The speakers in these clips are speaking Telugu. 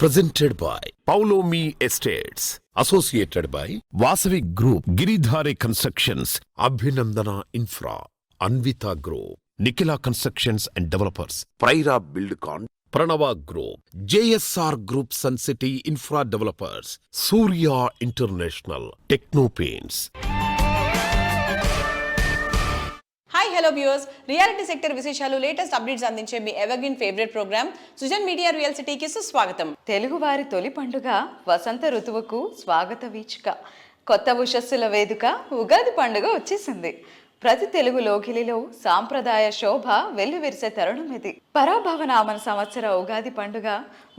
Presented by Paulomi Estates. Associated by Vasavi Group, Giridhare Constructions, Abhinandana Infra, Anvita Group, Nikila Constructions and Developers, Praira Buildcon, Pranava Group, JSR Group Sun City Infra Developers, Surya International, Techno Paints. Hi hello viewers, reality sector విశేషాలు లేటెస్ట్ అప్డేట్స్ అందించే మీ evergreen favourite programme Sujan media real సిటీకి సుస్వాగతం. తెలుగువారి తొలి పండుగ వసంత ఋతువుకు స్వాగత వీచిక. కొత్త ఉషస్సుల వేదిక ఉగాది పండుగ వచ్చేసింది. ప్రతి తెలుగు లోకిలిలో సాంప్రదాయ శోభ వెల్లివిరిసే తరుణం ఇది. పరాభవనామన సంవత్సర ఉగాది పండుగ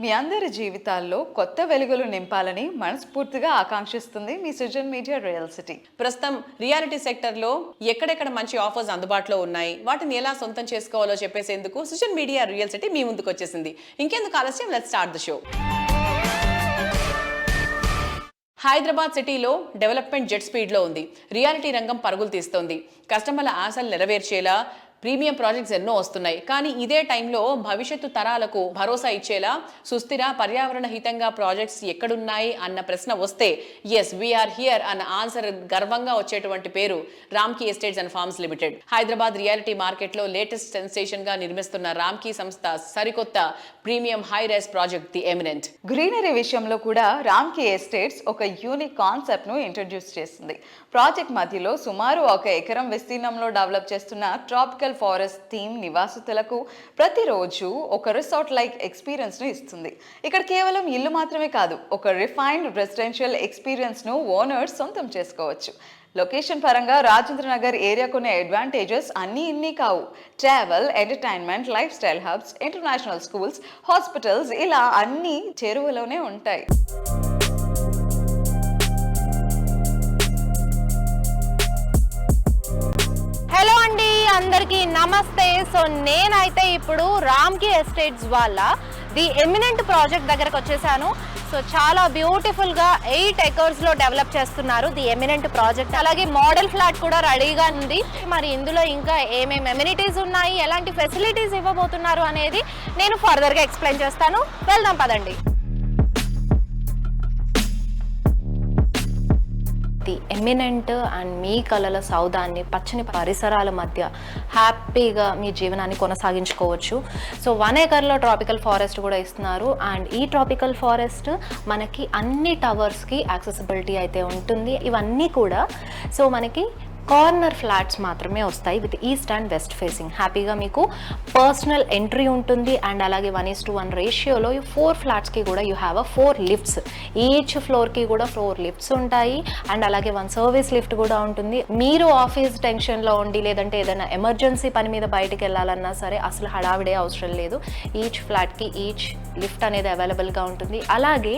మీ అందరి జీవితాల్లో కొత్త వెలుగులు నింపాలని మనస్ఫూర్తిగా ఆకాంక్షిస్తుంది మీ సుజన్ మీడియా రియల్ సిటీ. ప్రస్తుతం రియాలిటీ సెక్టర్లో ఎక్కడెక్కడ మంచి ఆఫర్స్ అందుబాటులో ఉన్నాయి, వాటిని ఎలా సొంతం చేసుకోవాలో చెప్పేసేందుకు సుజన్ మీడియా రియల్ సిటీ మీ ముందుకు వచ్చేసింది. ఇంకెందుకు ఆలస్యం, let's start the show. Hyderabad సిటీలో డెవలప్మెంట్ జెట్ స్పీడ్లో ఉంది. రియాలిటీ రంగం పరుగులు తీస్తోంది. కస్టమర్ల ఆశలు నెరవేర్చేలా ప్రీమియం ప్రాజెక్ట్స్ ఎన్నో వస్తున్నాయి. కానీ ఇదే టైంలో భవిష్యత్తు తరాలకు భరోసా ఇచ్చేలా సుస్థిర పర్యావరణ హితంగా ప్రాజెక్ట్స్ ఎక్కడున్నాయి అన్న ప్రశ్న వస్తే ఎస్ వీఆర్ హియర్ అన్న ఆన్సర్ గర్వంగా వచ్చేటువంటి పేరు Ramky estates and farms limited. Hyderabad reality మార్కెట్లో లేటెస్ట్ సెన్సేషన్ గా నిర్మిస్తున్న రామ్కీ సంస్థ సరికొత్త premium high rise project the eminent. Greenery విషయంలో కూడా రామ్కీ ఎస్టేట్స్ ఒక యూనిక్ కాన్సెప్ట్ ను ఇంట్రడ్యూస్ చేసింది. ప్రాజెక్ట్ మధ్యలో సుమారు 1 ఎకరం విస్తీర్ణంలో డెవలప్ చేస్తున్న ట్రాపికల్ ఫారెస్ట్ థీమ్ నివాసితులకు ప్రతిరోజు ఒక రిసార్ట్ లైక్ ఎక్స్పీరియన్స్ ను ఇస్తుంది. ఇక్కడ కేవలం ఇల్లు మాత్రమే కాదు, ఒక రిఫైన్డ్ రెసిడెన్షియల్ ఎక్స్పీరియన్స్ ను ఓనర్స్ సొంతం చేసుకోవచ్చు. లొకేషన్ పరంగా రాజేంద్ర నగర్ ఏరియా కొన్ని అడ్వాంటేజెస్ అన్నీ ఇన్ని కావు. Travel, entertainment, lifestyle hubs, international schools, hospitals ఇలా అన్నీ చెరువులోనే ఉంటాయి. హలో అండి, అందరికీ నమస్తే. సో నేనైతే ఇప్పుడు రామ్కీ ఎస్టేట్స్ వాళ్ళ ది ఎమినెంట్ ప్రాజెక్ట్ దగ్గరకు వచ్చేసాను. సో చాలా బ్యూటిఫుల్గా 8 ఎకర్స్లో డెవలప్ చేస్తున్నారు ది ఎమినెంట్ ప్రాజెక్ట్. అలాగే మోడల్ ఫ్లాట్ కూడా రెడీగా ఉంది. మరి ఇందులో ఇంకా ఏమేమి ఎమ్యూనిటీస్ ఉన్నాయి, ఎలాంటి ఫెసిలిటీస్ ఇవ్వబోతున్నారు అనేది నేను ఫర్దర్గా ఎక్స్ప్లెయిన్ చేస్తాను. వెళ్దాం పదండి. ది ఎమినెంట్ అండ్ మీ కళల సౌదాన్ని పచ్చని పరిసరాల మధ్య హ్యాపీగా మీ జీవనాన్ని కొనసాగించుకోవచ్చు. సో 1 ఎకర్లో ట్రాపికల్ ఫారెస్ట్ కూడా ఇస్తున్నారు. అండ్ ఈ ట్రాపికల్ ఫారెస్ట్ మనకి అన్ని టవర్స్కి యాక్సెసిబిలిటీ అయితే ఉంటుంది. ఇవన్నీ కూడా సో మనకి కార్నర్ ఫ్లాట్స్ మాత్రమే వస్తాయి with east and west facing. హ్యాపీగా మీకు పర్సనల్ ఎంట్రీ ఉంటుంది. అండ్ అలాగే 1:1 రేషియోలో 4 ఫ్లాట్స్కి కూడా యూ హ్యావ్ 4 లిఫ్ట్స్. ఈచ్ ఫ్లోర్కి కూడా 4 లిఫ్ట్స్ ఉంటాయి. అండ్ అలాగే 1 సర్వీస్ లిఫ్ట్ కూడా ఉంటుంది. మీరు ఆఫీస్ టెన్షన్లో ఉండి లేదంటే ఏదైనా ఎమర్జెన్సీ పని మీద బయటికి వెళ్ళాలన్నా సరే అసలు హడావిడే అవసరం లేదు. ఈచ్ ఫ్లాట్కి ఈచ్ లిఫ్ట్ అనేది అవైలబుల్గా ఉంటుంది. అలాగే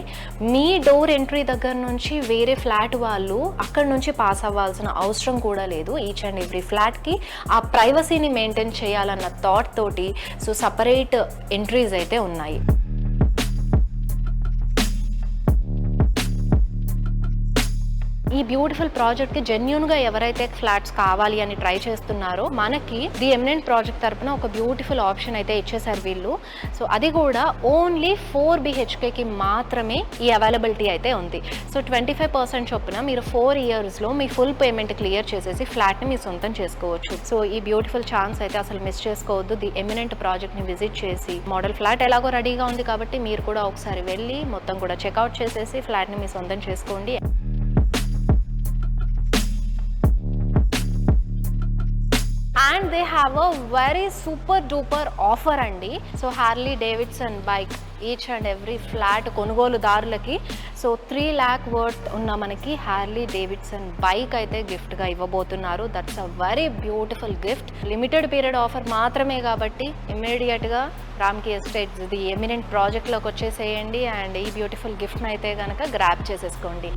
మీ డోర్ ఎంట్రీ దగ్గర నుంచి వేరే ఫ్లాట్ వాళ్ళు అక్కడ నుంచి పాస్ అవ్వాల్సిన అవసరం కూడా లేదు. ఈచ్ అండ్ ఎవ్రీ ఫ్లాట్కి ఆ ప్రైవసీని మెయింటైన్ చేయాలన్న థాట్ తోటి సో సపరేట్ ఎంట్రీస్ అయితే ఉన్నాయి. ఈ బ్యూటిఫుల్ ప్రాజెక్ట్కి జెన్యూన్గా ఎవరైతే ఫ్లాట్స్ కావాలి అని ట్రై చేస్తున్నారో మనకి ది ఎమినెంట్ ప్రాజెక్ట్ తరపున ఒక బ్యూటిఫుల్ ఆప్షన్ అయితే ఇచ్చేసారు వీళ్ళు. సో అది కూడా ఓన్లీ 4 BHKకి మాత్రమే ఈ అవైలబిలిటీ అయితే ఉంది. సో 25% చొప్పున మీరు 4 ఇయర్స్లో మీ ఫుల్ పేమెంట్ క్లియర్ చేసేసి ఫ్లాట్ని మీ సొంతం చేసుకోవచ్చు. సో ఈ బ్యూటిఫుల్ ఛాన్స్ అయితే అసలు మిస్ చేసుకోవద్దు. ది ఎమినెంట్ ప్రాజెక్ట్ని విజిట్ చేసి మోడల్ ఫ్లాట్ ఎలాగో రెడీగా ఉంది కాబట్టి మీరు కూడా ఒకసారి వెళ్ళి మొత్తం కూడా చెక్అవుట్ చేసేసి ఫ్లాట్ని మీ సొంతం చేసుకోండి. And they have a very super duper offer అండి. So Harley Davidson bike each and every flat కొనుగోలుదారులకి సో 3 lakh వర్త్ ఉన్న మనకి హార్లీ డేవిడ్సన్ బైక్ అయితే గిఫ్ట్గా ఇవ్వబోతున్నారు. That's a very beautiful gift. Limited period offer మాత్రమే కాబట్టి ఇమ్మీడియట్గా రామ్కీ ఎస్టేట్స్ ది ఎమినెంట్ ప్రాజెక్ట్లోకి వచ్చేసేయండి అండ్ ఈ బ్యూటిఫుల్ గిఫ్ట్ని అయితే కనుక గ్రాప్ చేసేసుకోండి.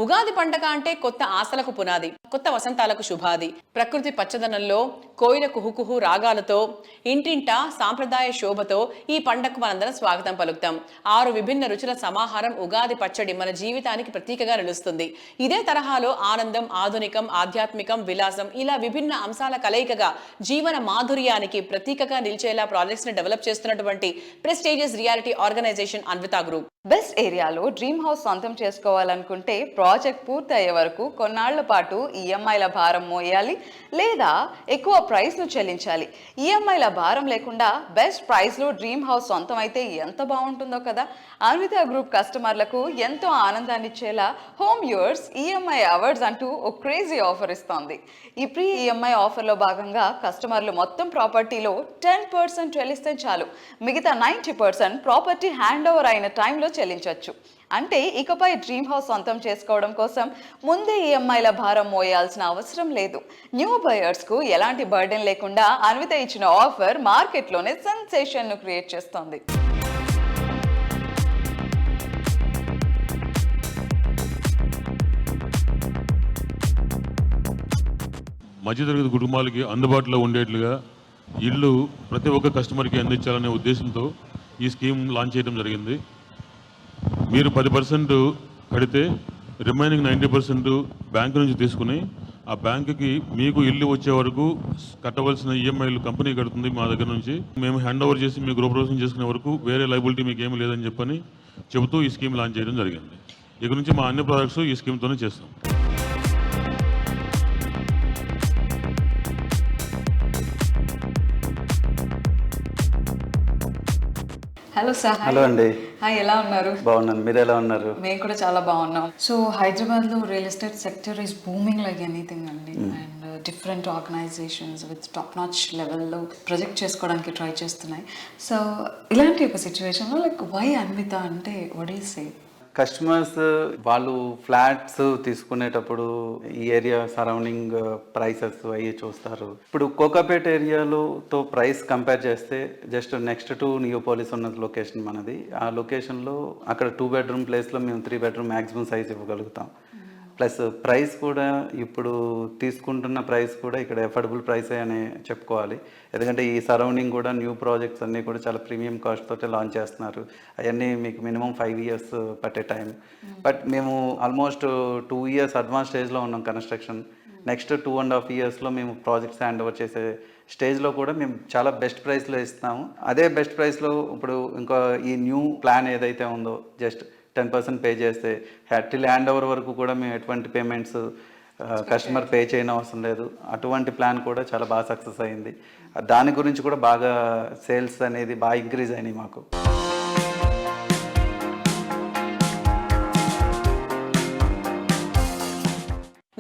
ఉగాది పండగ అంటే కొత్త ఆశలకు పునాది, కొత్త వసంతాలకు శుభాది. ప్రకృతి పచ్చదనంలో, కోయిల కుహుకుహు రాగాలతో, ఇంటింటా సాంప్రదాయ శోభతో ఈ పండగకు మనందరం స్వాగతం పలుకుతాం. 6 విభిన్న రుచుల సమాహారం ఉగాది పచ్చడి మన జీవితానికి ప్రతీకగా నిలుస్తుంది. ఇదే తరహాలో ఆనందం, ఆధునికం, ఆధ్యాత్మికం, విలాసం ఇలా విభిన్న అంశాల కలయికగా జీవన మాధుర్యానికి ప్రతీకగా నిలిచేలా ప్రాజెక్ట్స్ ని డెవలప్ చేస్తున్నటువంటి prestigious reality organisation Anvita group. Best ఏరియాలో డ్రీమ్ హౌస్ సొంతం చేసుకోవాలనుకుంటే ప్రాజెక్ట్ పూర్తి అయ్యే వరకు కొన్నాళ్ల పాటు ఈఎంఐల భారం మోయాలి లేదా ఎక్కువ ప్రైస్ను చెల్లించాలి. ఈఎంఐల భారం లేకుండా బెస్ట్ ప్రైస్లో డ్రీమ్ హౌస్ సొంతం అయితే ఎంత బాగుంటుందో కదా. అన్వితా గ్రూప్ కస్టమర్లకు ఎంతో ఆనందాన్ని ఇచ్చేలా హోమ్ యూర్స్ ఈఎంఐ అవార్డ్స్ అంటూ ఒక క్రేజీ ఆఫర్ ఇస్తోంది. ఈ ప్రీ ఈఎంఐ ఆఫర్లో భాగంగా కస్టమర్లు మొత్తం ప్రాపర్టీలో 10% చెల్లిస్తే చాలు, మిగతా 90% ప్రాపర్టీ హ్యాండ్ ఓవర్ అయిన టైంలో చెల్లించవచ్చు. అంటే ఇకపై డ్రీమ్ హౌస్ సొంతం చేసుకోవడం కోసం ముందే ఈఎంఐల భారం మోయాల్సిన అవసరం లేదు. న్యూ బయర్స్కు ఎలాంటి బర్డెన్ లేకుండా అన్విత ఇచ్చిన ఆఫర్ మార్కెట్లోనే సెన్సేషన్ను క్రియేట్ చేస్తోంది. మధ్యతరగతి కుటుంబాలకి అందుబాటులో ఉండేట్లుగా ఇల్లు ప్రతి ఒక్క కస్టమర్కి అందించాలనే ఉద్దేశంతో ఈ స్కీమ్ లాంచ్ చేయడం జరిగింది. మీరు 10% కడితే రిమైనింగ్ 90% బ్యాంకు నుంచి తీసుకుని ఆ బ్యాంకుకి మీకు ఇల్లు వచ్చే వరకు కట్టవలసిన ఈఎంఐలు కంపెనీ కడుతుంది మా దగ్గర నుంచి. మేము హ్యాండ్ ఓవర్ చేసి మీకు గృహప్రవేశం చేసుకునే వరకు వేరే లైబిలిటీ మీకు ఏమీ లేదని చెప్పని చెబుతూ ఈ స్కీమ్ లాంచ్ చేయడం జరిగింది. ఇక నుంచి మా అన్ని ప్రాజెక్ట్స్ ఈ స్కీమ్తోనే చేస్తాం. Hello sir. హలో అండి. హాయ్, ఎలా ఉన్నారు? బాగున్నాను, మీరు ఎలా ఉన్నారు? మేము కూడా చాలా బాగున్నాం. సో హైదరాబాద్లో real estate sector is booming like anything అండి. And different organisations with top notch లెవెల్లో ప్రొజెక్ట్ చేసుకోవడానికి ట్రై చేస్తున్నాయి. సో ఇలాంటి ఒక సిచ్యువేషన్లో లైక్ వై అన్విత అంటే వాట్ ఈస్ సే? కస్టమర్స్ వాళ్ళు ఫ్లాట్స్ తీసుకునేటప్పుడు ఈ ఏరియా సరౌండింగ్ ప్రైసెస్ అవి చూస్తారు. ఇప్పుడు కోకాపేట ఏరియాలోతో ప్రైస్ కంపేర్ చేస్తే జస్ట్ నెక్స్ట్ టు నియోపోలిస్ ఉన్న లొకేషన్ మనది. ఆ లొకేషన్లో అక్కడ 2 bedroom ప్లేస్లో మేము 3 bedroom మ్యాక్సిమం సైజ్ ఇవ్వగలుగుతాం. ప్లస్ ప్రైస్ కూడా ఇప్పుడు తీసుకుంటున్న ప్రైస్ కూడా ఇక్కడ ఎఫర్డబుల్ ప్రైసే అని చెప్పుకోవాలి. ఎందుకంటే ఈ సరౌండింగ్ కూడా న్యూ ప్రాజెక్ట్స్ అన్నీ కూడా చాలా ప్రీమియం కాస్ట్ తోటి లాంచ్ చేస్తున్నారు. అవన్నీ మీకు మినిమం 5 years పట్టే టైం. బట్ మేము ఆల్మోస్ట్ 2 years అడ్వాన్స్ స్టేజ్లో ఉన్నాం కన్స్ట్రక్షన్. నెక్స్ట్ 2.5 yearsలో మేము ప్రాజెక్ట్స్ హ్యాండ్ ఓవర్ చేసే స్టేజ్లో కూడా మేము చాలా బెస్ట్ ప్రైస్లో ఇస్తున్నాము. అదే బెస్ట్ ప్రైస్లో ఇప్పుడు ఇంకా ఈ న్యూ ప్లాన్ ఏదైతే ఉందో జస్ట్ 10% పే చేస్తే టిల్ హ్యాండ్ ఓవర్ వరకు కూడా మేము ఎటువంటి పేమెంట్స్ కస్టమర్ పే చేయని అవసరం లేదు. అటువంటి ప్లాన్ కూడా చాలా బాగా సక్సెస్ అయింది. దాని గురించి కూడా బాగా సేల్స్ అనేది బాగా ఇంక్రీజ్ అయినాయి మాకు.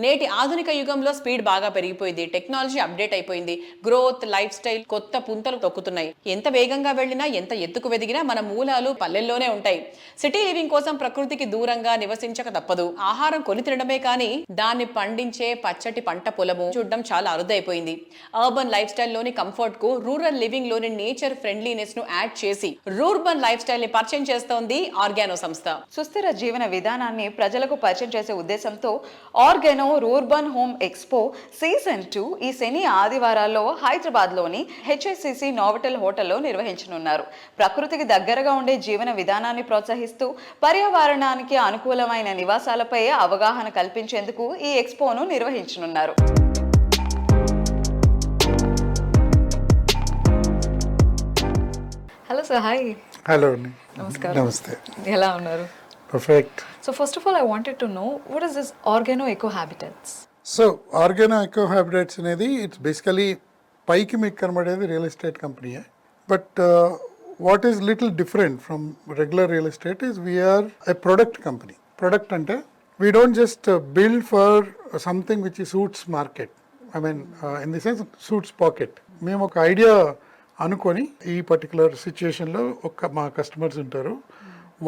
నేటి ఆధునిక యుగంలో స్పీడ్ బాగా పెరిగిపోయింది. టెక్నాలజీ అప్డేట్ అయిపోయింది. గ్రోత్, లైఫ్ స్టైల్ కొత్త పుంతలు తొక్కుతున్నాయి. ఎంత వేగంగా వెళ్ళినా, ఎంత ఎత్తుకు వెదిగినా మన మూలాలు పల్లెల్లోనే ఉంటాయి. సిటీ లివింగ్ కోసం ప్రకృతికి దూరంగా నివసించక తప్పదు. ఆహారం కొని తినడమే కానీ దాన్ని పండించే పచ్చటి పంట పొలము చూడడం చాలా అరుదైపోయింది. అర్బన్ లైఫ్ స్టైల్ లోని కంఫర్ట్ కు రూరల్ లివింగ్ లోని నేచర్ ఫ్రెండ్లీనెస్ ను యాడ్ చేసి రూర్బన్ లైఫ్ స్టైల్ ని పరిచయం చేస్తోంది ఆర్గానో సంస్థ. సుస్థిర జీవన విధానాన్ని ప్రజలకు పరిచయం చేసే ఉద్దేశంతో organo rurban home expo season 2 ఈ శని ఆదివారాల్లో హైదరాబాద్లోని HSCC నోవటెల్ హోటల్లో నిర్వహించనున్నారు. ప్రకృతికి దగ్గరగా ఉండే జీవన విధానాన్ని ప్రోత్సహిస్తూ పర్యావరణానికి అనుకూలమైన నివాసాలపై అవగాహన కల్పించేందుకు ఈ ఎక్స్పోను నిర్వహించనున్నారు. Hello sir. హాయ్. హలో. నమస్కారం. నమస్తే. ఎలా ఉన్నారు? Perfect. So first of all, I wanted to know what is this Organo Eco Habitats? So Organo Eco Habitats అనేది ఇట్స్ బేసికలీ పైకి మీకు కనబడేది రియల్ ఎస్టేట్ కంపెనీయే. But what is little different from regular real estate is we are a product company. Product అంటే we don't just build for something which suits market, I mean in the sense suits pocket. మేము ఒక ఐడియా అనుకొని ఈ పర్టికులర్ సిచ్యుయేషన్లో మా కస్టమర్స్ ఉంటారు,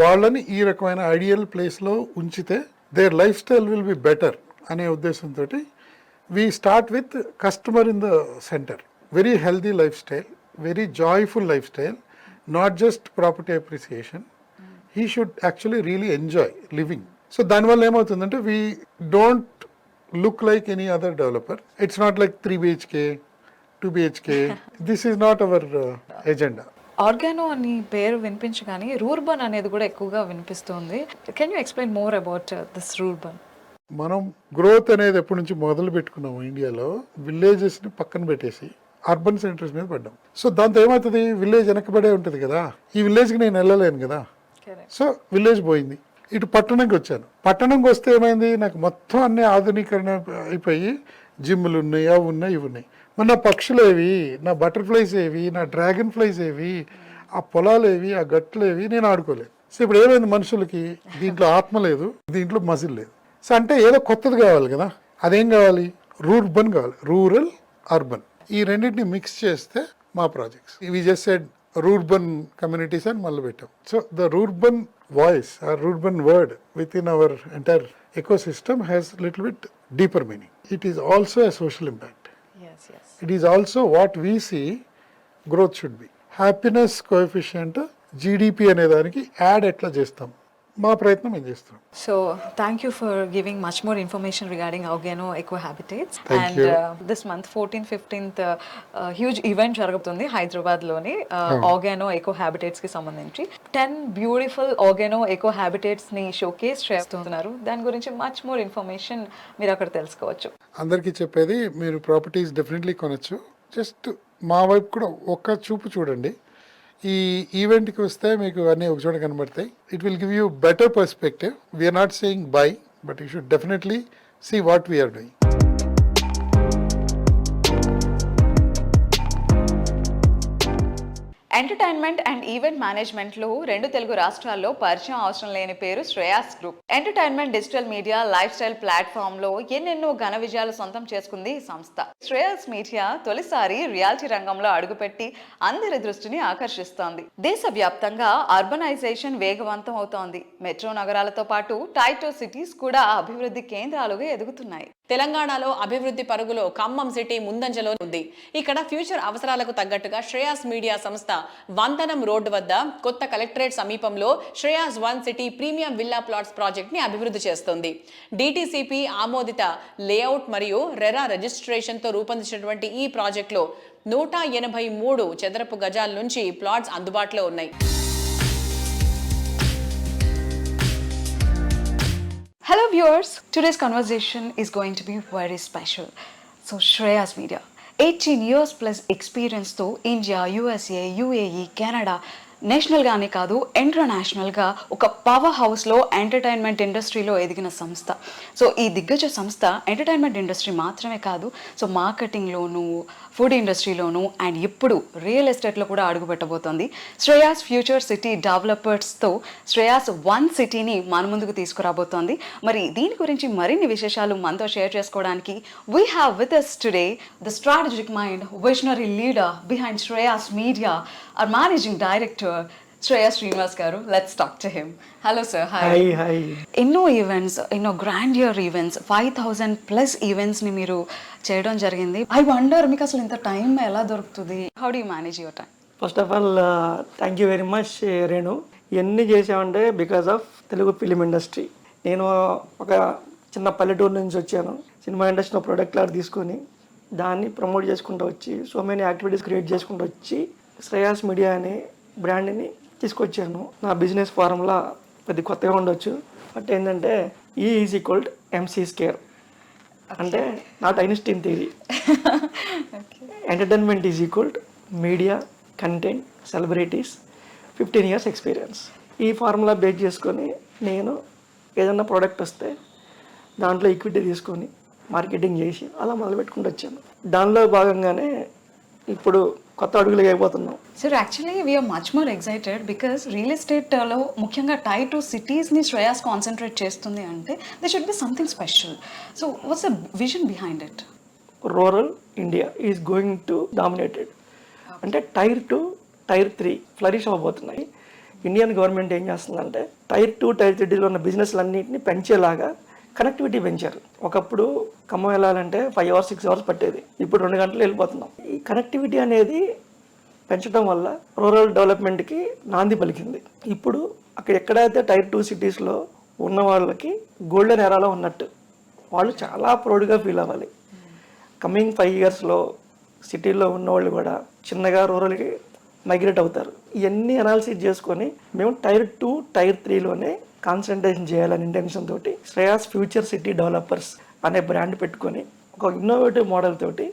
వాళ్ళని ఈ రకమైన ఐడియల్ ప్లేస్లో ఉంచితే their life style will be better అనే ఉద్దేశంతో we start with customer in the centre. Very healthy life style, very joyful life style, not just property appreciation. He should actually really enjoy living. So దానివల్ల ఏమవుతుందంటే we don't look like any other developer. It's not like 3 BHK 2 BHK. This is not our agenda. Organo అని పేరు వినిపించగానే రూర్బన్ అనేది కూడా ఎక్కువగా వినిపిస్తుంది. Can you explain more about this rurban? మనం గ్రోత్ అనేది ఎప్పటి నుంచి మొదలు పెట్టుకున్నాము ఇండియాలో, విలేజెస్ని పక్కన పెట్టేసి అర్బన్ సెంటర్స్ మీద పడ్డాం. సో దాంతో ఏమవుతుంది, విలేజ్ వెనకబడే ఉంటుంది కదా, ఈ విలేజ్కి నేను వెళ్ళలేను కదా. సో విలేజ్ పోయింది, ఇటు పట్టణంకి వచ్చాను. పట్టణంకి వస్తే ఏమైంది, నాకు మొత్తం అన్ని ఆధునీకరణ అయిపోయి జిమ్లు ఉన్నాయి, అవి ఉన్నాయి, ఇవి ఉన్నాయి. మరి నా పక్షులు ఏవి, నా బటర్ఫ్లైస్ ఏవి, నా డ్రాగన్ ఫ్లైస్ ఏవి, ఆ పొలాలు ఏవి, ఆ గట్లు ఏవి, నేను ఆడుకోలేదు. సో ఇప్పుడు ఏమైంది, మనుషులకి దీంట్లో ఆత్మ లేదు, దీంట్లో మజిల్ లేదు. సో అంటే ఏదో కొత్తది కావాలి కదా, అదేం కావాలి, రూర్బన్ కావాలి, రూరల్ అర్బన్. ఈ రెండింటిని మిక్స్ చేస్తే మా ప్రాజెక్ట్స్ ఇవి చేసే రూర్బన్ కమ్యూనిటీస్ అని మొదలు పెట్టాం. So the rurban voice or rurban word within our entire ecosystem has little bit deeper meaning. It is also a social impact. Yes. It is also what we see growth should be. Happiness coefficient GDP అనే దానికి యాడ్ ఎట్లా చేస్తాం, మా ప్రయత్నం ఏం చేస్తున్నాం. So thank you for giving much more information regarding Organo Eco Habitats. Thank and you. This month 14th 15th huge event జరుగుతుంది హైదరాబాద్ లోని Organo Eco Habitats కి సంబంధించి 10 బ్యూటిఫుల్ Organo Eco Habitats ని షోకేస్ చేస్తున్నారు. దాని గురించి మచ్ మోర్ ఇన్ఫర్మేషన్ మీరు అక్కడ తెలుసుకోవచ్చు. అందరికీ చెప్పేది, మీరు ప్రాపర్టీస్ డెఫినెట్లీ కొనొచ్చు. జస్ట్ మా వైపు కూడా ఒక్క చూపు చూడండి. ఈ ఈవెంట్కి వస్తే మీకు అన్నీ ఒక చోట కనబడతాయి. It will give you better perspective. We're not saying buy, but you should definitely see what we're doing. Entertainment and event management లో 2 తెలుగు రాష్ట్రాల్లో పరిచయం అవసరం లేని పేరు Shreyas group. Entertainment, digital media, lifestyle platform లో ఎన్నెన్నో ఘన విజయాలు సొంతం చేసుకుంది ఈ సంస్థ. శ్రేయాస్ మీడియా తొలిసారి రియాలిటీ రంగంలో అడుగుపెట్టి అందరి దృష్టిని ఆకర్షిస్తోంది. దేశవ్యాప్తంగా అర్బనైజేషన్ వేగవంతం అవుతోంది. మెట్రో నగరాలతో పాటు టైర్ 2 సిటీస్ కూడా అభివృద్ధి కేంద్రాలుగా ఎదుగుతున్నాయి. తెలంగాణలో అభివృద్ధి పరుగులో ఖమ్మం సిటీ ముందంజలో ఉంది. ఇక్కడ ఫ్యూచర్ అవసరాలకు తగ్గట్టుగా శ్రేయాస్ మీడియా సంస్థ వంతనం రోడ్డు వద్ద కొత్త కలెక్టరేట్ సమీపంలో Shreyas 1 city premium villa plots project ని అభివృద్ధి చేస్తోంది. DTCP ఆమోదిత లేఅవుట్ మరియు రెరా రిజిస్ట్రేషన్ తో రూపొందించినటువంటి ఈ ప్రాజెక్ట్ లో 183 చదరపు గజాల నుంచి ప్లాట్స్ అందుబాటులో ఉన్నాయి. Hello viewers, today's conversation is going to be very special. So Shreyas Media, 18 years plus experience తో ఇండియా, USA, UAE, కెనడా నేషనల్గానే కాదు ఇంటర్నేషనల్గా ఒక పవర్ హౌస్లో ఎంటర్టైన్మెంట్ ఇండస్ట్రీలో ఎదిగిన సంస్థ. సో ఈ దిగ్గజ సంస్థ ఎంటర్టైన్మెంట్ ఇండస్ట్రీ మాత్రమే కాదు, సో మార్కెటింగ్లోనూ, ఫుడ్ ఇండస్ట్రీలోనూ అండ్ ఇప్పుడు రియల్ ఎస్టేట్లో కూడా అడుగుపెట్టబోతోంది. శ్రేయాస్ ఫ్యూచర్ సిటీ డెవలపర్స్తో శ్రేయాస్ 1 సిటీని మన ముందుకు తీసుకురాబోతోంది. మరి దీని గురించి మరిన్ని విశేషాలు మనతో షేర్ చేసుకోవడానికి we have with us today the strategic mind, visionary leader behind Shreyas Media, our managing director Shreyas Srinivas garu. Let's talk to him. Hello sir. Hi. ఎన్నో ఈవెంట్స్, ఎన్నో గ్రాండియర్ ఈవెంట్స్, 5000+ ఈవెంట్స్ ని మీరు చేయడం జరిగింది. ఐ వండర్ మీకు అసలు ఇంత టైం ఎలా దొరుకుతుంది? How do you manage your time? First of all thank you very much Renu. ఇవన్నీ చేసామంటే because of Telugu film industry. నేను ఒక చిన్న పల్లెటూరు నుంచి వచ్చాను. సినిమా ఇండస్ట్రీలో ప్రొడక్ట్ లాగా తీసుకొని దాన్ని ప్రమోట్ చేసుకుంటూ వచ్చి సో మెనీ యాక్టివిటీస్ క్రియేట్ చేసుకుంటూ వచ్చి శ్రేయాస్ మీడియా అనే బ్రాండ్ని తీసుకొచ్చాను. నా బిజినెస్ ఫార్ములా కొద్ది కొత్తగా ఉండొచ్చు, బట్ ఏంటంటే E=MC². అంటే not Einstein theory. Entertainment media, content, celebrities, 15 years experience. ఈ ఫార్ములా బేస్ చేసుకొని నేను ఏదన్నా ప్రోడక్ట్ వస్తే దాంట్లో ఈక్విటీ తీసుకొని మార్కెటింగ్ చేసి అలా మొదలుపెట్టుకుంటూ వచ్చాను. దానిలో భాగంగానే ఇప్పుడు కొత్త అడుగులు అయిపోతున్నాం. Sir actually we are much more excited because real ఎస్టేట్లో ముఖ్యంగా టైర్ 2 సిటీస్ని శ్రేయాస్ కాన్సన్ట్రేట్ చేస్తుంది అంటే they should be something special. So what's the vision behind it? Rural India is going to dominated. అంటే టైర్ 2, టైర్ 3 ఫ్లరిష్ అవ్వబోతున్నాయి. ఇండియన్ గవర్నమెంట్ ఏం చేస్తుందంటే టైర్ 2, టైర్ 3లో ఉన్న బిజినెస్లన్నింటినీ పెంచేలాగా కనెక్టివిటీ పెంచారు. ఒకప్పుడు ఖమ్మం వెళ్ళాలంటే 5 hours 6 hours పట్టేది, ఇప్పుడు 2 గంటలు వెళ్ళిపోతున్నాం. ఈ కనెక్టివిటీ అనేది పెంచడం వల్ల రూరల్ డెవలప్మెంట్కి నాంది పలికింది. ఇప్పుడు అక్కడ ఎక్కడైతే టైర్ 2 సిటీస్లో ఉన్న వాళ్ళకి గోల్డెన్ ఎరాలో ఉన్నట్టు వాళ్ళు చాలా ప్రౌడ్గా ఫీల్ అవ్వాలి. కమింగ్ 5 ఇయర్స్లో సిటీలో ఉన్నవాళ్ళు కూడా చిన్నగా రూరల్కి మైగ్రేట్ అవుతారు. ఇవన్నీ అనాలిసిస్ చేసుకొని మేము టైర్ 2, టైర్ 3లోనే కాన్సన్ట్రేషన్ చేయాలని ఇంటెన్షన్ తోటి శ్రేయాస్ ఫ్యూచర్ సిటీ డెవలపర్స్ అనే బ్రాండ్ పెట్టుకొని ఒక ఇన్నోవేటివ్ మోడల్ తోటి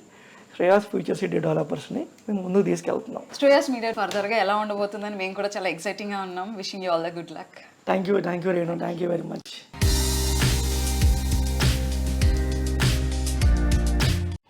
శ్రేయాస్ ఫ్యూచర్ సిటీ డెవలపర్స్ని మేము ముందుకు తీసుకెళ్తున్నాం. శ్రేయాస్ మీడియా ఫర్దర్గా ఎలా ఉండబోతుందని మేము కూడా చాలా ఎక్సైటింగ్గా ఉన్నాం. Wishing you all the good luck. Thank you Renu, thank you very much.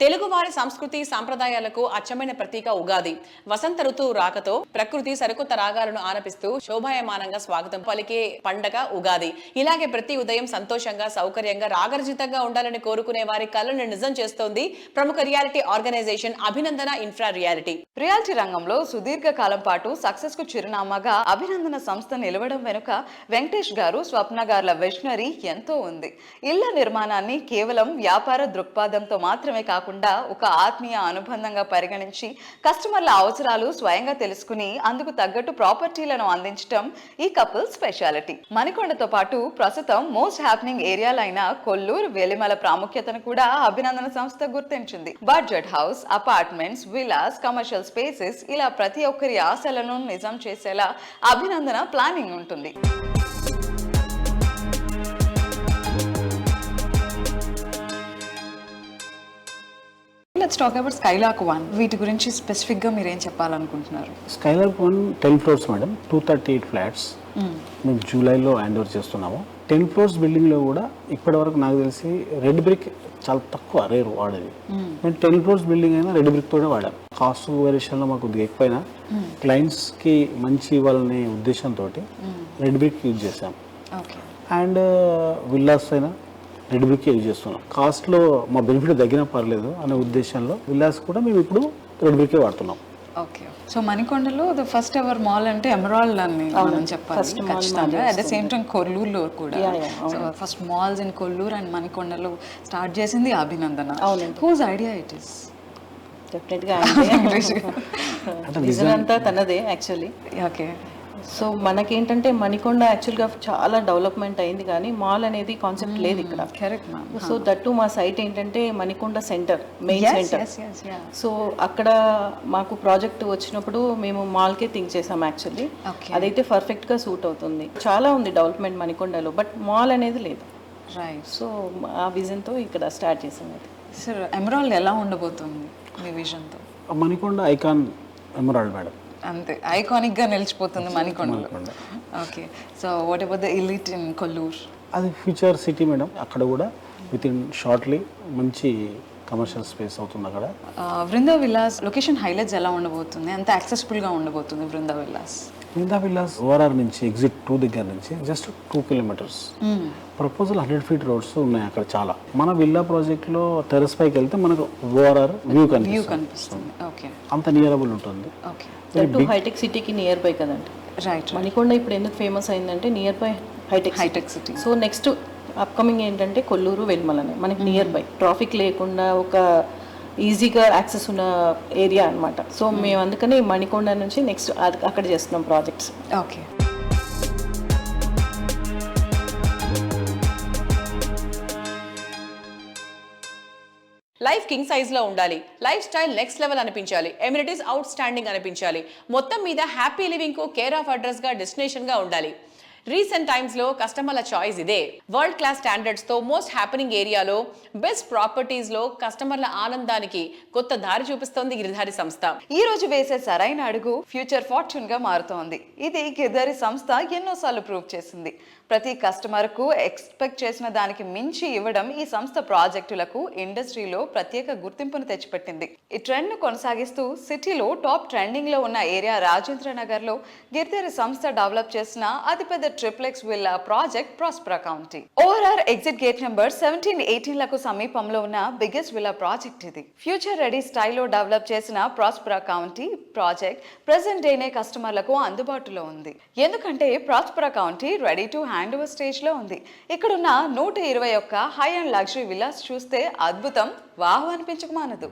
తెలుగువారి సంస్కృతి సాంప్రదాయాలకు అచ్చమైన ప్రతీక ఉగాది. వసంత ఋతువు రాకతో ప్రకృతి సరికొత్త రాగాలను ఆనపిస్తూ శోభాయమానంగా స్వాగతం పలికే పండగ ఉగాది. ఇలాగే ప్రతి ఉదయం సంతోషంగా, సౌకర్యంగా, రాగర్జితంగా ఉండాలని కోరుకునే వారి కలను నిజం చేస్తోంది ప్రముఖ రియాలిటీ ఆర్గనైజేషన్ అభినందన ఇన్ఫ్రా రియాలిటీ. రియాలిటీ రంగంలో సుదీర్ఘ కాలం పాటు సక్సెస్ కు చిరునామాగా అభినందన సంస్థ నిలవడం వెనుక వెంకటేష్ గారు, స్వప్న గార్ల విజనరీ ఎంతో ఉంది. ఇళ్ల నిర్మాణాన్ని కేవలం వ్యాపార దృక్పథంతో మాత్రమే కాకుండా ఒక ఆత్మీయ అనుబంధంగా పరిగణించి కస్టమర్ల అవసరాలు స్వయంగా తెలుసుకుని అందుకు తగ్గట్టు ప్రాపర్టీలను అందించడం ఈ కపుల్ స్పెషాలిటీ. మణికొండతో పాటు ప్రస్తుతం మోస్ట్ హ్యాపెనింగ్ ఏరియాలైన కొల్లూరు, వెలిమల ప్రాముఖ్యతను కూడా అభినందన సంస్థ గుర్తించింది. Budget house, apartments, villas, commercial spaces ఇలా ప్రతి ఒక్కరి ఆశలను నిజం చేసేలా అభినందన ప్లానింగ్ ఉంటుంది. Let's talk about Skylark 1. వీటి గురించి స్పెసిఫిక్గా మీరు ఏం చెప్పాలనుకుంటున్నారు? స్కైలాక్ 1 10 ఫ్లోర్స్ మేడం, 238 ఫ్లాట్స్ మేము జూలైలో హ్యాండ్ ఓవర్ చేస్తున్నాము. 10 ఫ్లోర్స్ బిల్డింగ్లో కూడా ఇప్పటి వరకు నాకు తెలిసి రెడ్ బ్రిక్ చాలా తక్కువ, రేరు వాడేది. మేము 10 ఫ్లోర్స్ బిల్డింగ్ అయినా రెడ్ బ్రిక్ తోనే వాడాం. కాస్ట్ వేరియేషన్లో మాకు కొద్దిగా ఎక్కువైనా క్లయింట్స్కి మంచి ఇవ్వాలనే ఉద్దేశంతో రెడ్ బ్రిక్ యూజ్ చేసాం. అండ్ విల్లాస్ అయినా రెడ్ బ్రిక్ యూజ్ చేస్తున్నాం. కాస్ట్లో మా బెనిఫిట్ తగ్గినా పర్లేదు అనే ఉద్దేశంలో విల్లాస్ కూడా మేము ఇప్పుడు రెడ్ బ్రికే వాడుతున్నాం. ఓకే. సో మణికొండలో ద ఫస్ట్ ఎవర్ మాల్ అంటే ఎమరాల్డ్ అని మనం చెప్పాలి ఖచ్చితంగా. అట్ ద సేమ్ టైం కొల్లూరులో కూడా. So first malls in Kollur and మణికొండలో స్టార్ట్ చేసింది Abhinandana. Whose idea it is? డెఫినెట్గా విజన్ అంతా తనదే యాక్చువల్లీ. ఓకే. సో మనకేంటంటే మణికొండ యాక్చువల్గా చాలా డెవలప్మెంట్ అయింది కానీ మాల్ అనేది కాన్సెప్ట్ లేదు ఇక్కడ. Correct ma'am. సో దట్టు మా సైట్ ఏంటంటే Manikonda centre, main centre. So అక్కడ మాకు ప్రాజెక్ట్ వచ్చినప్పుడు మేము మాల్కే థింక్ చేసాం యాక్చువల్లీ. అదైతే పర్ఫెక్ట్గా సూట్ అవుతుంది. చాలా ఉంది డెవలప్మెంట్ మణికొండలో, బట్ మాల్ అనేది లేదు. రైట్. సో ఆ విజన్తో ఇక్కడ స్టార్ట్ చేసాం. అది సార్ ఎమరాల్డ్ ఎలా ఉండబోతుంది మీ విజన్తో? మణికొండ ఐకాన్ ఎమరాల్డ్ మేడం, అంతే ఐకానిక్ గా నిలిచిపోతుంది మణికొండలో. Okay. So what about the Elite in Kollur? అది ఫ్యూచర్ సిటీ మేడం. అక్కడ కూడా విత్ ఇన్ షార్ట్లీ మంచి కమర్షియల్ స్పేస్ అవుతుంది అక్కడ. బృందా విల్లాస్ లొకేషన్ హైలైట్స్ ఎలా ఉండబోతుంది? ఎంత యాక్సెసిబుల్గా ఉండబోతుంది Brinda villas? Brinda villas ORR నుంచి ఎగ్జిట్ 2 దగ్గర నుంచి just 2 kilometres. Proposal 100 feet roads ఉన్నాయి అక్కడ చాలా. మన విల్లా ప్రాజెక్ట్లో టెర్రస్ పైకి వెళ్తే మనకు ఓఆర్ఆర్ వ్యూ కనిపిస్తుంది. ఓకే. అంత నియరబుల్ ఉంటుంది. ఓకే. హైటెక్ సిటీకి నియర్ బై కదండి. రైట్. మణికొండ ఇప్పుడు ఎందుకు ఫేమస్ అయిందంటే near by Hitech City. So next upcoming ఏంటంటే కొల్లూరు, వెల్మలనే మనకి నియర్ బై, ట్రాఫిక్ లేకుండా ఒక ఈజీగా యాక్సెస్ ఉన్న ఏరియా అనమాట. సో మేము అందుకని మణికొండ నుంచి నెక్స్ట్ అక్కడ చేస్తున్నాం projects. Okay. Life king size లో ఉండాలి, లైఫ్ స్టైల్ నెక్స్ట్ లెవెల్ అనిపించాలి, ఎమ్యూనిటీస్ అవుట్ స్టాండింగ్ అనిపించాలి, మొత్తం మీద హ్యాపీ లివింగ్ కు కేర్ ఆఫ్ అడ్రస్ గా డెస్టినేషన్ గా ఉండాలి. రీసెంట్ టైమ్స్ లో కస్టమర్ల చాయిస్ ఇదే. వరల్డ్ క్లాస్ స్టాండర్డ్స్ తో మోస్ట్ హ్యాపెనింగ్ ఏరియాలో బెస్ట్ ప్రాపర్టీస్ లో కస్టమర్ల ఆనందానికి కొత్త దారి చూపిస్తోంది గిరిధారి సంస్థ. ఈ రోజు వేసే సరైన అడుగు ఫ్యూచర్ ఫార్చ్యూన్ గా మారుతోంది. ఇది గిరిధారి సంస్థ ఎన్నోసార్లు ప్రూవ్ చేసింది. ప్రతి కస్టమర్ కు ఎక్స్పెక్ట్ చేసిన దానికి మించి ఇవ్వడం ఈ సంస్థ ప్రాజెక్టులకు ఇండస్ట్రీలో ప్రత్యేక గుర్తింపును తెచ్చిపెట్టింది. ఈ ట్రెండ్ ను కొనసాగిస్తూ సిటీలో టాప్ ట్రెండింగ్ లో ఉన్న ఏరియా రాజేంద్ర నగర్ లో గిరిధారి సంస్థ డెవలప్ చేసిన అతిపెద్ద triplex villa project ప్రాస్పరా county. ORR exit gate number 17-18 లకు సమీపంలో ఉన్న బిగ్గెస్ట్ విల్లా ప్రాజెక్ట్ ఇది. ఫ్యూచర్ రెడీ స్టైల్లో డెవలప్ చేసిన ప్రాస్పరా కౌంటీ ప్రాజెక్ట్ ప్రెసెంట్ డేనే కస్టమర్లకు అందుబాటులో ఉంది. ఎందుకంటే ప్రాస్పరా county ready to hand over stage లో ఉంది. ఇక్కడున్న 121 హై అండ్ లగ్జరీ విల్లాస్ చూస్తే అద్భుతం, వాహ్ అనిపించక మానదు.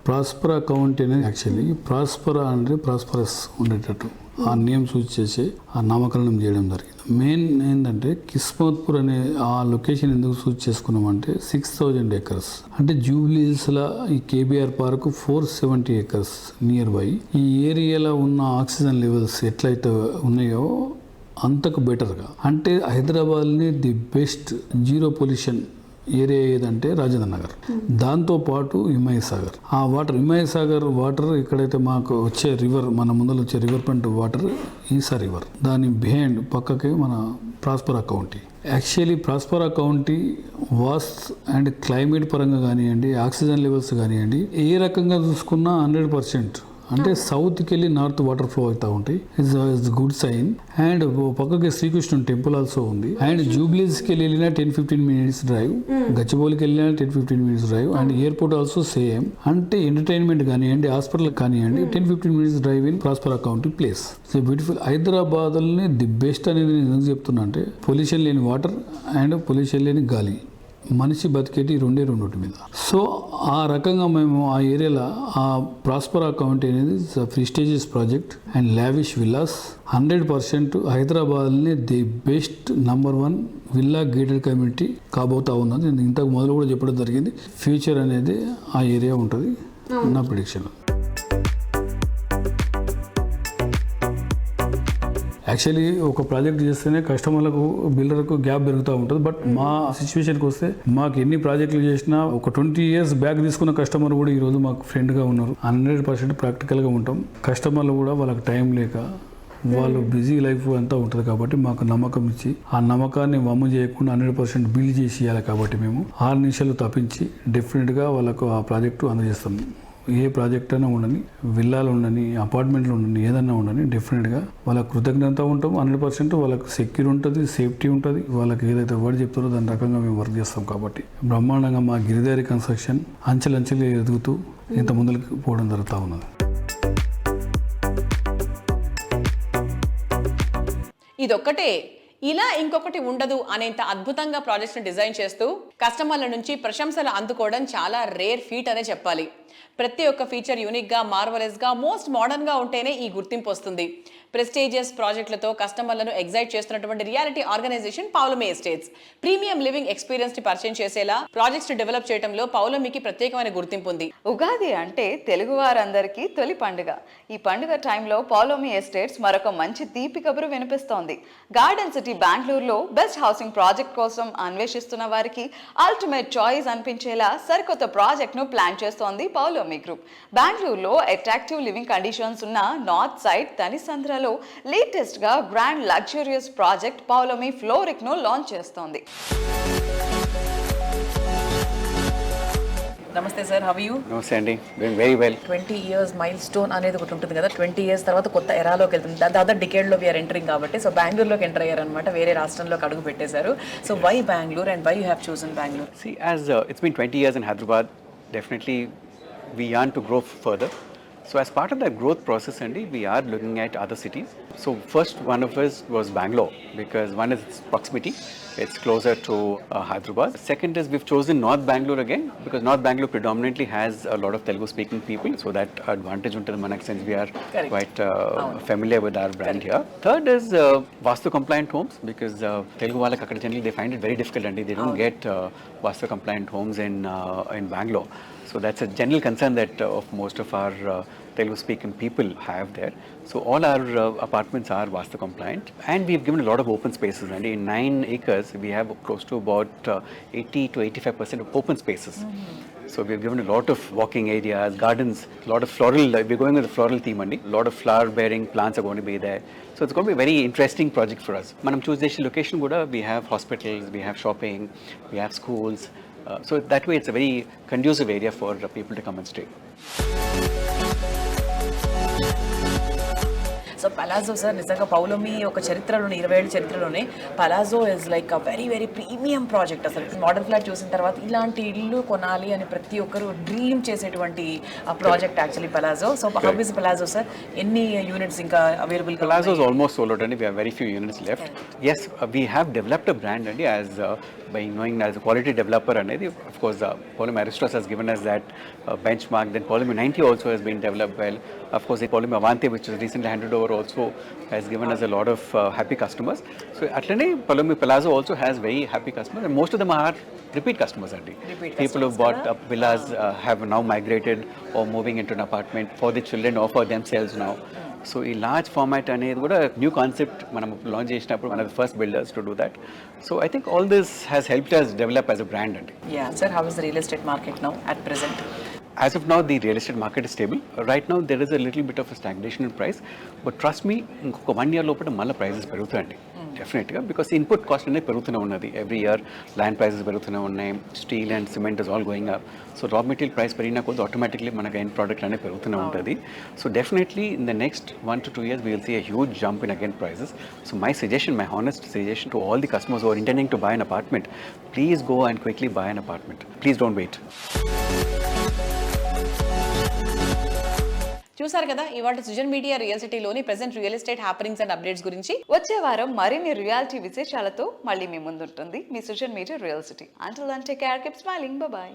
ప్రాస్పరా కౌంటీ అనేది యాక్చువల్లీ ప్రాస్పరా అంటే ప్రాస్పరస్ ఉండేటట్టు ఆ నేమ్ సూచి చేసి ఆ నామకరణం చేయడం జరిగింది. మెయిన్ ఏంటంటే కిస్మత్పూర్ అనే ఆ లొకేషన్ ఎందుకు సూచి చేసుకున్నామంటే 6,000 acres అంటే జూబ్లీహిల్స్లో ఈ KBR park 470 acres near by. ఈ ఏరియాలో ఉన్న ఆక్సిజన్ లెవెల్స్ ఎట్లయితే ఉన్నాయో అంతకు బెటర్గా, అంటే హైదరాబాద్ని the best zero pollution area ఏదంటే రాజేంద్ర నగర్, దాంతోపాటు హిమాయత్ సాగర్. ఆ వాటర్ హిమాయత్ సాగర్ వాటర్ ఎక్కడైతే మాకు వచ్చే రివర్, మన ముందర వచ్చే రివర్ ఫ్రంట్ వాటర్ ఈసా రివర్, దాని బిహైండ్ పక్కకే మన ప్రాస్పరా county. Actually ప్రాస్పరా county was and climate పరంగా కానివ్వండి, ఆక్సిజన్ లెవెల్స్ కానివ్వండి, ఏ రకంగా చూసుకున్నా 100%. అంటే సౌత్కి వెళ్ళి నార్త్ వాటర్ ఫ్లో అవుతూ ఉంటాయి. It's good sign. అండ్ పక్కకి శ్రీకృష్ణ టెంపుల్ ఆల్సో ఉంది. అండ్ జూబ్లీస్కి వెళ్ళినా 10-15 minutes డ్రైవ్, గచ్చిబౌలికి వెళ్ళినా 10-15 minutes drive, and airport also same. అంటే ఎంటర్టైన్మెంట్ కానివ్వండి, హాస్పిటల్ కానివ్వండి, 10-15 minutes drive in Prospera County place. So beautiful. హైదరాబాద్ని ది బెస్ట్ అనేది నేను ఎందుకు చెప్తున్నా అంటే పొల్యూషన్ లేని వాటర్ అండ్ పొల్యూషన్ లేని గాలి, మనిషి బతికేటి రెండే మీద. సో ఆ రకంగా మేము ఆ ఏరియాలో ఆ ప్రాస్పరా కౌంటీ అనేది prestigious project and lavish villas 100% హైదరాబాద్ని the best #1 villa gated community కాబోతా ఉన్నది. నేను ఇంతకు మొదలు కూడా చెప్పడం జరిగింది. ఫ్యూచర్ అనేది ఆ ఏరియా ఉంటుంది నా ప్రిడిక్షన్. యాక్చువల్లీ ఒక ప్రాజెక్ట్ చేస్తేనే కస్టమర్లకు బిల్డర్కు గ్యాప్ పెరుగుతూ ఉంటుంది. బట్ మా సిచ్యువేషన్కి వస్తే మాకు ఎన్ని ప్రాజెక్టులు చేసినా ఒక 20 years బ్యాక్ తీసుకున్న కస్టమర్ కూడా ఈరోజు మాకు ఫ్రెండ్గా ఉన్నారు. 100% ప్రాక్టికల్గా ఉంటాం. కస్టమర్లు కూడా వాళ్ళకి టైం లేక వాళ్ళు బిజీ లైఫ్ అంతా ఉంటుంది కాబట్టి మాకు నమ్మకం ఇచ్చి ఆ నమ్మకాన్ని వమ్ము చేయకుండా 100% బిల్డ్ చేసి ఇవ్వాలి. కాబట్టి మేము 6 నిమిషాలు తప్పించి డెఫినెట్గా వాళ్ళకు ఆ ప్రాజెక్టు అందజేస్తాం. ఏ ప్రాజెక్ట్ అయినా ఉండని, విల్లాలు ఉండని, అపార్ట్మెంట్లు ఉండని, ఏదన్నా ఉండని, డెఫినెట్గా వాళ్ళకి కృతజ్ఞత ఉంటాం. 100% వాళ్ళకి సెక్యూర్ ఉంటుంది, సేఫ్టీ ఉంటుంది. వాళ్ళకి ఏదైతే వర్డ్ చెప్తారో దాని రకంగా మేము వర్క్ చేస్తాం. కాబట్టి బ్రహ్మాండంగా మా గిరిధారి కన్స్ట్రక్షన్ అంచెలంచెలు ఎదుగుతూ ఇంత ముందుకు పోవడం జరుగుతూ ఉన్నది. ఇదొక్కటే, ఇలా ఇంకొకటి ఉండదు అనేంత అద్భుతంగా ప్రాజెక్ట్స్ని డిజైన్ చేస్తూ కస్టమర్ల నుంచి ప్రశంసలు అందుకోవడం చాలా రేర్ ఫీట్ అనే చెప్పాలి. ప్రతి ఒక్క ఫీచర్ యూనిక్గా, మార్వలెస్గా, మోస్ట్ మోడర్న్గా ఉంటేనే ఈ గుర్తింపు వస్తుంది. ప్రెస్టీజియస్ ప్రాజెక్టులతో కస్టమర్లను ఎగ్జైట్ చేస్తున్నటువంటి reality organisation Paulomi estates. Premium living ఎక్స్పీరియన్స్ని పరిచయం చేసేలా ప్రాజెక్ట్స్ డెవలప్ చేయడంలో పౌలమీకి ప్రత్యేకమైన గుర్తింపు ఉంది. ఉగాది అంటే తెలుగు వారందరికీ తొలి పండుగ. ఈ పండుగ టైంలో పౌలమీ ఎస్టేట్స్ మరొక మంచి తీపి కబురు వినిపిస్తోంది. గార్డెన్ సిటీ బెంగళూరులో బెస్ట్ హౌసింగ్ ప్రాజెక్ట్ కోసం అన్వేషిస్తున్న వారికి అల్టిమేట్ చాయిస్ అనిపించేలా సరికొత్త ప్రాజెక్ట్ను ప్లాన్ చేస్తోంది పౌలమీ గ్రూప్. బెంగళూరులో అట్రాక్టివ్ లివింగ్ కండిషన్స్ ఉన్న నార్త్ సైడ్ తనిసంద్రలో లేటెస్ట్ గా గ్రాండ్ లగ్జూరియస్ ప్రాజెక్ట్ పౌలమీ ఫ్లోరిక్ ను లాంచ్ చేస్తోంది. నమస్తే సార్, హౌ యూ? నమస్తే అండి, doing very well. 20 years mile stone అనేది ఒకటి ఉంటుంది కదా. 20 years తర్వాత కొత్త ఎరాలోకి వెళ్తుంది. దాదాపు డికేడ్లో వీఆర్ ఎంటరింగ్ కాబట్టి సో బెంగళూరులోకి ఎంటర్ అయ్యారనమాట. వేరే రాష్ట్రంలోకి అడుగు పెట్టేశారు. So why Bengaluru and why you have chosen Bengaluru? See, as it's been 20 years in Hyderabad, definitely we yearn to grow further. So as part of that growth process, Andy, we are looking at other cities. So first one of us was Bangalore, because one is its proximity. It's closer to Hyderabad. Second is we've chosen North Bangalore again, because North Bangalore predominantly has a lot of Telugu speaking people. So that advantage until Manak, since we are quite familiar with our brand here. Third is Vastu compliant homes, because Telugu వాళ్ళకి అక్కడ generally they find it very difficult and they don't get Vastu compliant homes in Bangalore. So that's a general concern that of most of our Telugu-speaking people have there. So all our apartments are Vastu compliant, and we've given a lot of open spaces. And in 9 acres, we have close to about 80 to 85% of open spaces. So we've given a lot of walking areas, gardens, a lot of floral. We're going with the floral theme, Andy. A lot of flower-bearing plants are going to be there. So it's going to be a very interesting project for us. Manam choose the location kuda, we have hospitals, we have shopping, we have schools. So that way it's a very conducive area for people to come and stay. So so palazzo sir నిజంగా పౌలోమి ఒక చరిత్రలోనే 20 ఏళ్ళ చరిత్రలోనే palazzo is like a very very premium project. అసలు మోడల్ ఫ్లాట్ చూసిన తర్వాత ఇలాంటి ఇల్లు కొనాలి అని ప్రతి ఒక్కరు డ్రీమ్ చేసేటువంటి project actually palazzo. So how is palazzo sir, ఎన్ని యూనిట్స్ ఇంకా available? Palazzo is almost sold out and we have very few units left. Yes, we have developed a brand and as by knowing as a quality developer and of course Polymer Aristos has given us that benchmark. Then Polymer 90 also has been developed well. Of course, the Polymer Avante, which is recently handed over, also has given us a lot of happy customers. So atlane Polymer Palazzo also has very happy customers and most of them are repeat customers. People who bought villas have now migrated or moving into an apartment for the children or for themselves now. So ఈ లార్జ్ ఫార్మాట్ అనేది కూడా న్యూ కాన్సెప్ట్ మనం లాంచ్ చేసినప్పుడు మన first builders to do that. So I think all this has helped us develop as a brand అండి. Yeah sir, how is the real estate market now at present? As of now, the real estate market is stable. Right now, there is a little bit of a stagnation in price. But trust me, ఇంకొక 1 year లోపల మళ్ళీ ప్రైజెస్ పెరుగుతాయండి డెఫినెట్గా. బికాస్ ఇన్పుట్ కాస్ట్ అనేది పెరుగుతూనే ఉన్నది. ఎవ్రీ ఇయర్ ల్యాండ్ ప్రైజెస్ పెరుగుతూనే ఉన్నాయి. Steel and cement is all going up. So raw material price పెరిగినా కొద్ది ఆటోమేటిక్లీ మనకి ఎండ్ ప్రోడక్ట్ అనేది పెరుగుతూనే ఉంటుంది. So definitely in the next 1 to 2 years, we will see a huge jump in again prices. So my suggestion, my honest suggestion to all the customers who are intending to buy an apartment, please go and quickly buy an apartment. Please don't wait. చూసారు కదా ఇవాళ సుజన్ మీడియా రియల్ సిటీలోని present real estate happenings and updates గురించి. వచ్చే వారం మరిన్ని రియాలిటీ విశేషాలతో మళ్ళీ మీ ముందుంటుంది మీ Sujan media real city. Until then take care, keep smiling, bye by.